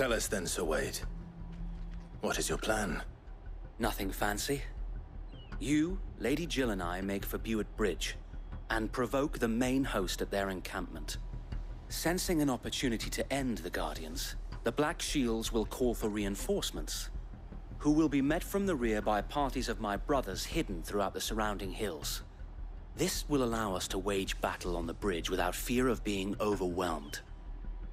Tell us then, Sir Wade. What is your plan? Nothing fancy. You, Lady Jill and I make for Buett Bridge, and provoke the main host at their encampment. Sensing an opportunity to end the Guardians, the Black Shields will call for reinforcements, who will be met from the rear by parties of my brothers hidden throughout the surrounding hills. This will allow us to wage battle on the bridge without fear of being overwhelmed.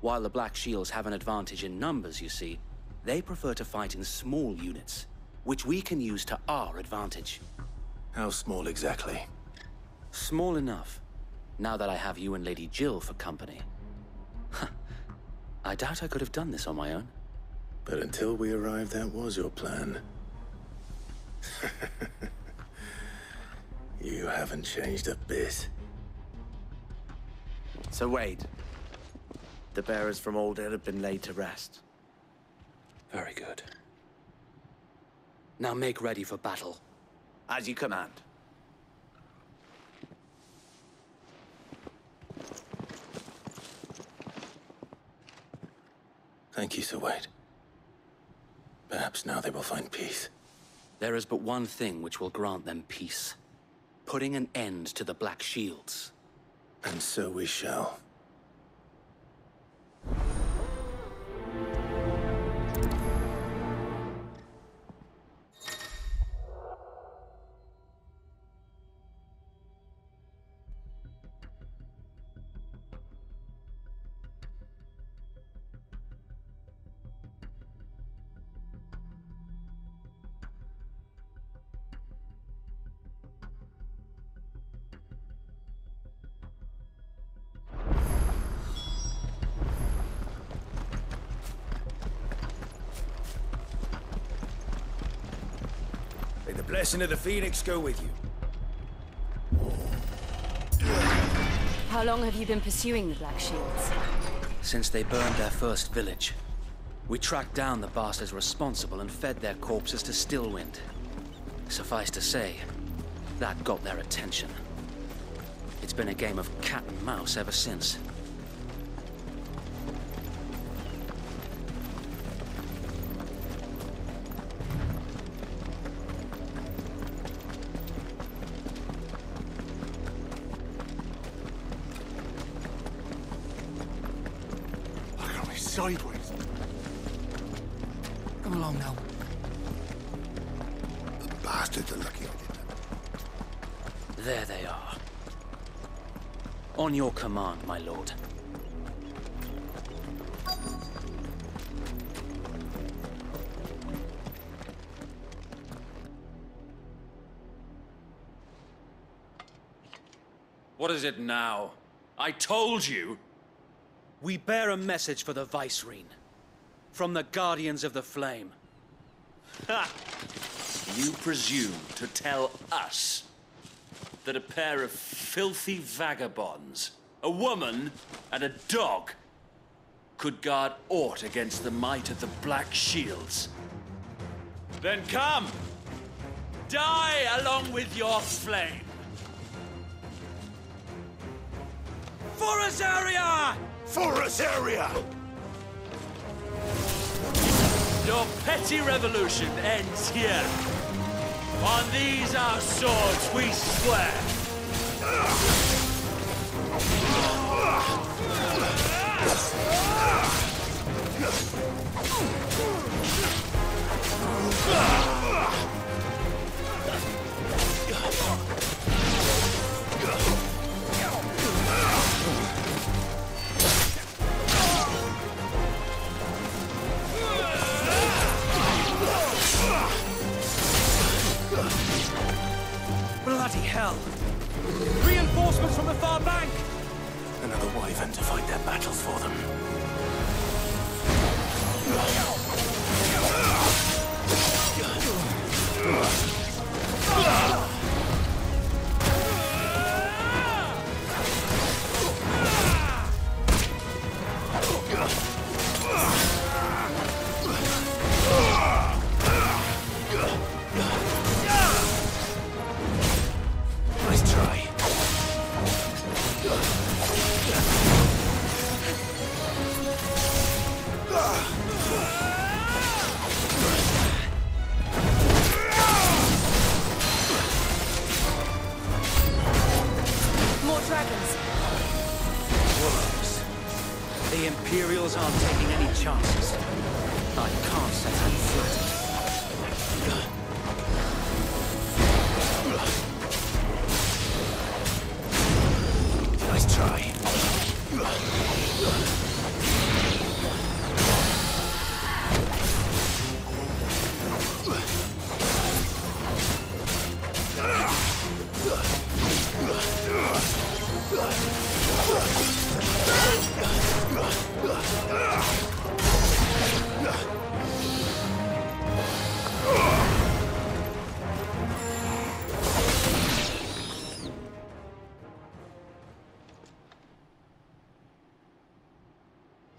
While the Black Shields have an advantage in numbers, you see, they prefer to fight in small units, which we can use to our advantage. How small exactly? Small enough, now that I have you and Lady Jill for company. I doubt I could have done this on my own. But until we arrived, that was your plan. You haven't changed a bit. So Wade, the bearers from Aldale have been laid to rest. Very good. Now make ready for battle. As you command. Thank you, Sir Wade. Perhaps now they will find peace. There is but one thing which will grant them peace. Putting an end to the Black Shields. And so we shall. May the blessing of the Phoenix go with you. How long have you been pursuing the Black Shields? Since they burned their first village. We tracked down the bastards responsible and fed their corpses to Stillwind. Suffice to say, that got their attention. It's been a game of cat and mouse ever since. Sideways. Come along now. The bastards are lucky I did that. There they are. On your command, my lord. What is it now? I told you! We bear a message for the Vicereine. From the Guardians of the Flame. Ha! You presume to tell us that a pair of filthy vagabonds, a woman and a dog, could guard aught against the might of the Black Shields? Then come! Die along with your flame! For Azaria! For us area! Your petty revolution ends here. On these our swords we swear. Bloody hell! Reinforcements from the far bank! Another wyvern to fight their battles for them. Nice try.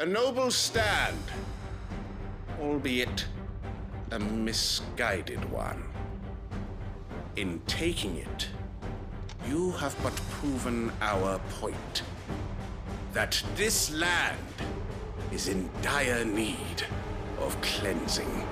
A noble stand, albeit a misguided one. In taking it, you have but proven our point. That this land is in dire need of cleansing.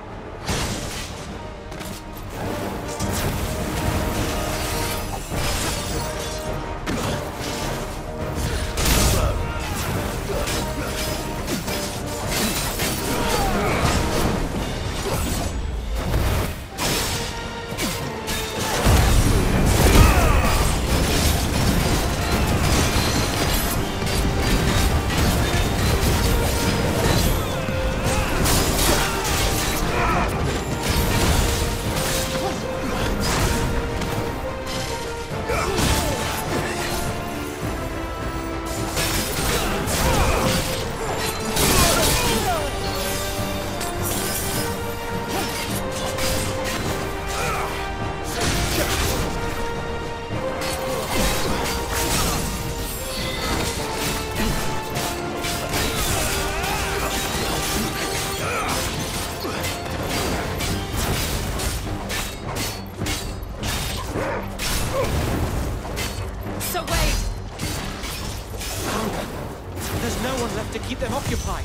There's no one left to keep them occupied.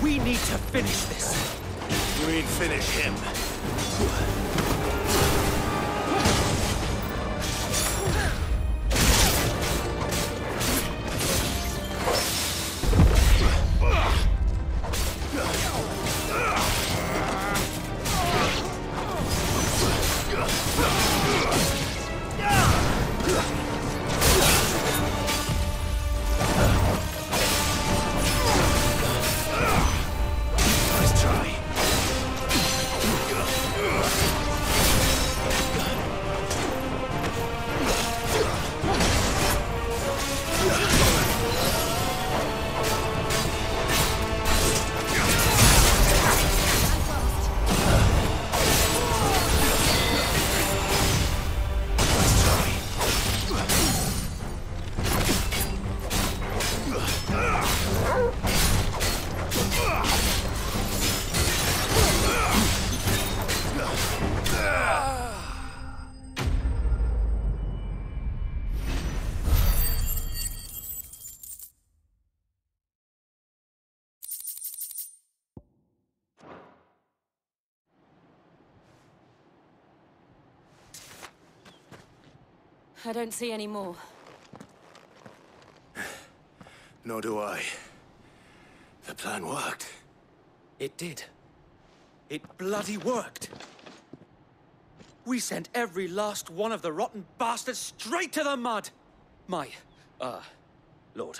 We need to finish this. You mean finish him? I don't see any more. Nor do I. The plan worked. It did. It bloody worked. We sent every last one of the rotten bastards straight to the mud! Lord.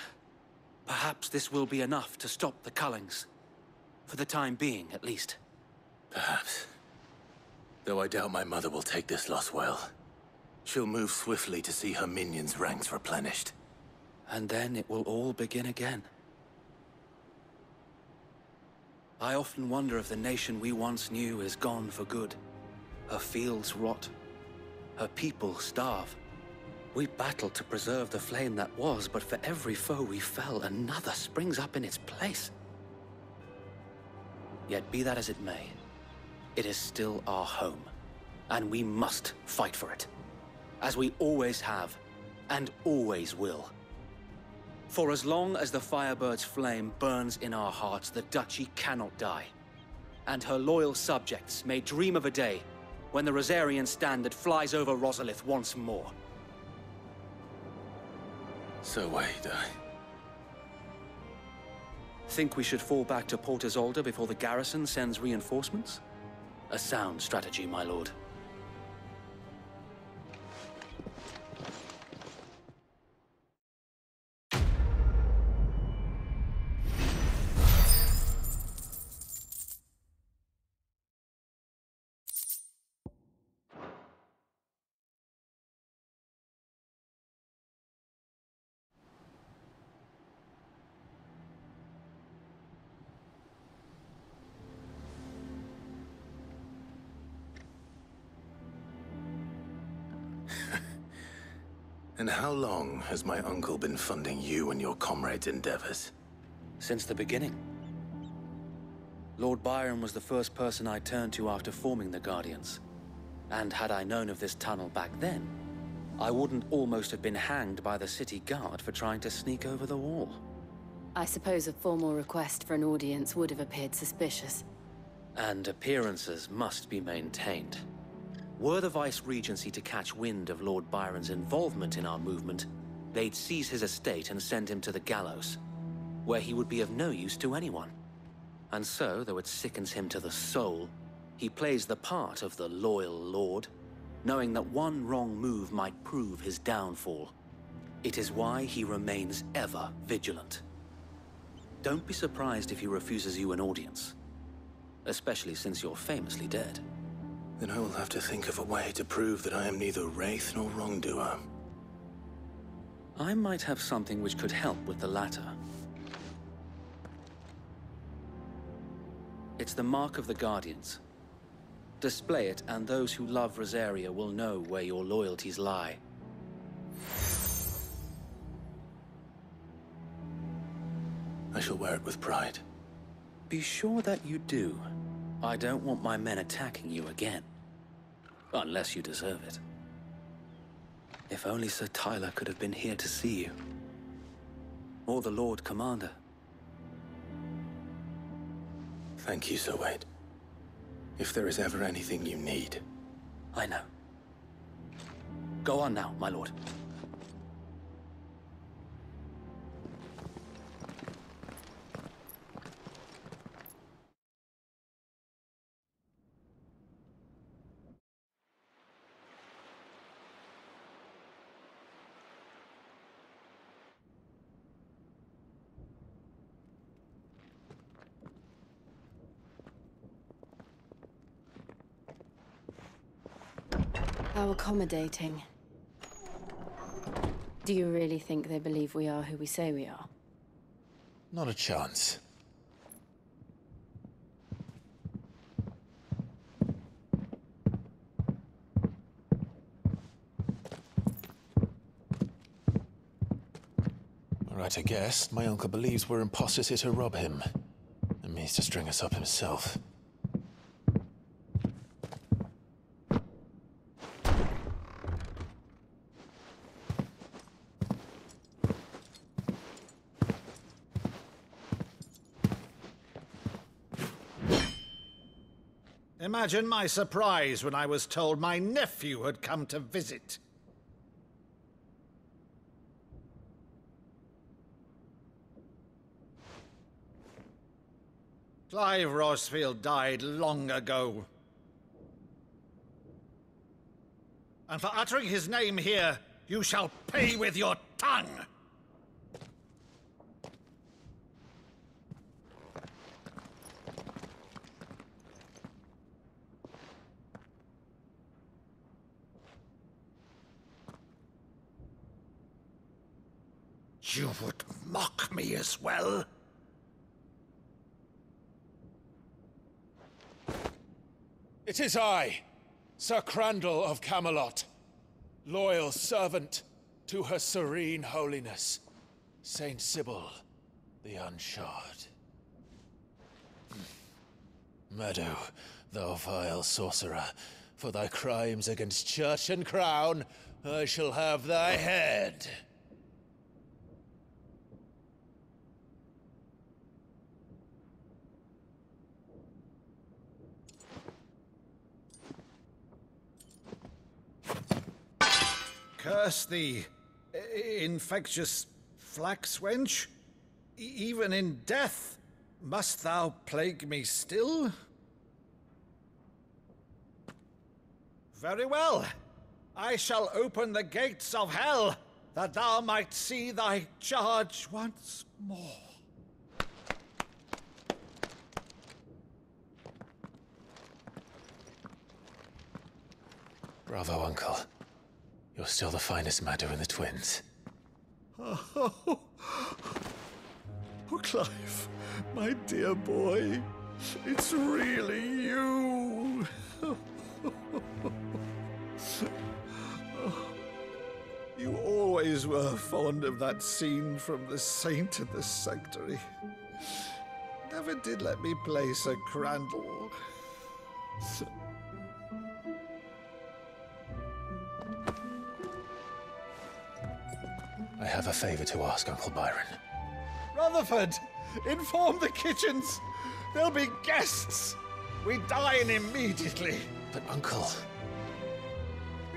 Perhaps this will be enough to stop the Cullings. For the time being, at least. Perhaps. Though I doubt my mother will take this loss well. She'll move swiftly to see her minions' ranks replenished. And then it will all begin again. I often wonder if the nation we once knew is gone for good. Her fields rot. Her people starve. We battled to preserve the flame that was, but for every foe we fell, another springs up in its place. Yet be that as it may, it is still our home, and we must fight for it. As we always have, and always will. For as long as the Firebird's flame burns in our hearts, the Duchy cannot die. And her loyal subjects may dream of a day when the Rosarian standard flies over Rosalith once more. So wait, Think we should fall back to Port Isolde before the garrison sends reinforcements? A sound strategy, my lord. And how long has my uncle been funding you and your comrades' endeavors? Since the beginning. Lord Byron was the first person I turned to after forming the Guardians. And had I known of this tunnel back then, I wouldn't almost have been hanged by the city guard for trying to sneak over the wall. I suppose a formal request for an audience would have appeared suspicious. And appearances must be maintained. Were the Vice-Regency to catch wind of Lord Byron's involvement in our movement, they'd seize his estate and send him to the gallows, where he would be of no use to anyone. And so, though it sickens him to the soul, he plays the part of the loyal lord, knowing that one wrong move might prove his downfall. It is why he remains ever vigilant. Don't be surprised if he refuses you an audience, especially since you're famously dead. Then I will have to think of a way to prove that I am neither wraith nor wrongdoer. I might have something which could help with the latter. It's the mark of the Guardians. Display it, and those who love Rosaria will know where your loyalties lie. I shall wear it with pride. Be sure that you do. I don't want my men attacking you again. Unless you deserve it. If only Sir Tyler could have been here to see you. Or the Lord Commander. Thank you, Sir Wade. If there is ever anything you need. I know. Go on now, my lord. How accommodating. Do you really think they believe we are who we say we are? Not a chance. Right, I guess. My uncle believes we're imposters here to rob him. And means to string us up himself. Imagine my surprise when I was told my nephew had come to visit. Clive Rosfield died long ago. And for uttering his name here, you shall pay with your tongue! You would mock me as well? It is I, Sir Crandall of Camelot, loyal servant to Her Serene Holiness, Saint Sybil the Unshod. Meadow, thou vile sorcerer, for thy crimes against church and crown, I shall have thy head. Curse thee, infectious flax wench. Even in death, must thou plague me still? Very well. I shall open the gates of hell, that thou might see thy charge once more. Bravo, Uncle. You're still the finest Meadow in the twins. Oh, Clive, my dear boy, it's really you. You always were fond of that scene from The Saint in the Sanctuary. never did let me play Sir Crandall. I have a favor to ask, Uncle Byron. Rutherford, inform the kitchens. There'll be guests. We dine immediately. But, Uncle...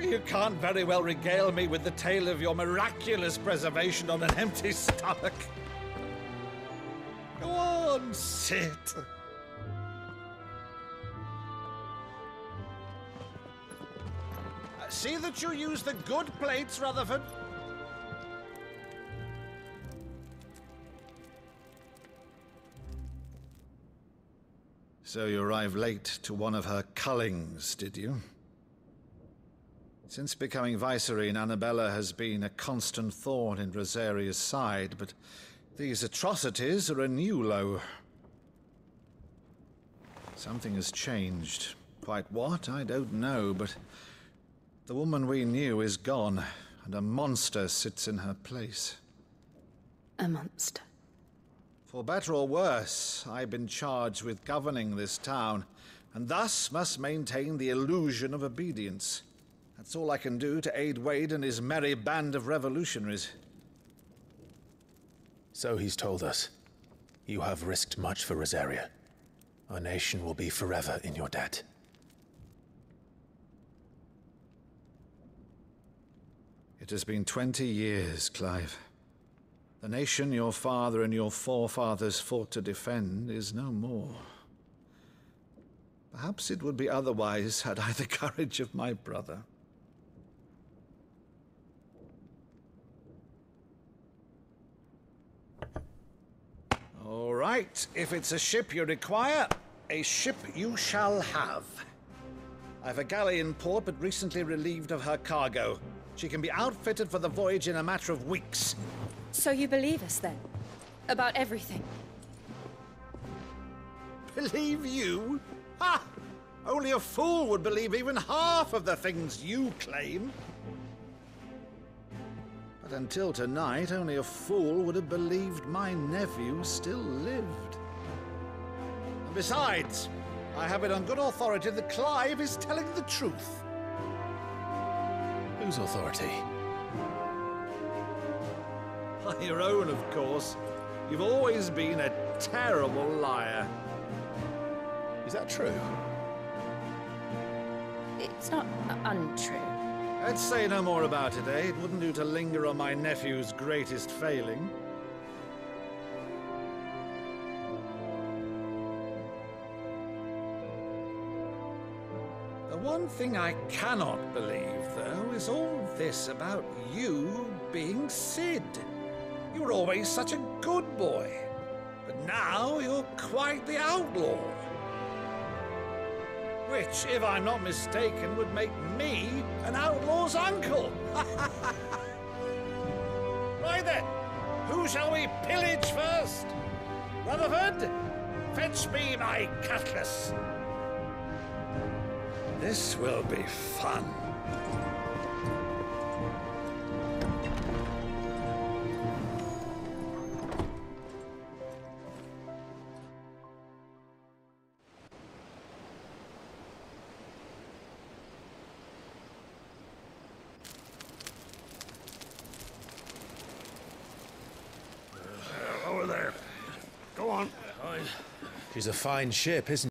You can't very well regale me with the tale of your miraculous preservation on an empty stomach. Go on, sit. See that you use the good plates, Rutherford. So you arrived late to one of her cullings, did you? Since becoming Vicereine, Annabella has been a constant thorn in Rosaria's side, but these atrocities are a new low. Something has changed. Quite what, I don't know, but the woman we knew is gone, and a monster sits in her place. A monster. For better or worse, I've been charged with governing this town, and thus must maintain the illusion of obedience. That's all I can do to aid Wade and his merry band of revolutionaries. So he's told us. You have risked much for Rosaria. Our nation will be forever in your debt. It has been 20 years, Clive. The nation your father and your forefathers fought to defend is no more. Perhaps it would be otherwise had I the courage of my brother. All right, if it's a ship you require, a ship you shall have. I've a galley in port, but recently relieved of her cargo. She can be outfitted for the voyage in a matter of weeks. So you believe us, then? About everything? Believe you? Ha! Only a fool would believe even half of the things you claim. But until tonight, only a fool would have believed my nephew still lived. And besides, I have it on good authority that Clive is telling the truth. Whose authority? Your own, of course. You've always been a terrible liar. Is that true? It's not untrue. Let's say no more about it, eh? It wouldn't do to linger on my nephew's greatest failing. The one thing I cannot believe, though, is all this about you being Sid. You were always such a good boy, but now you're quite the outlaw. Which, if I'm not mistaken, would make me an outlaw's uncle. Right then, who shall we pillage first? Rutherford, fetch me my cutlass. This will be fun. She's a fine ship, isn't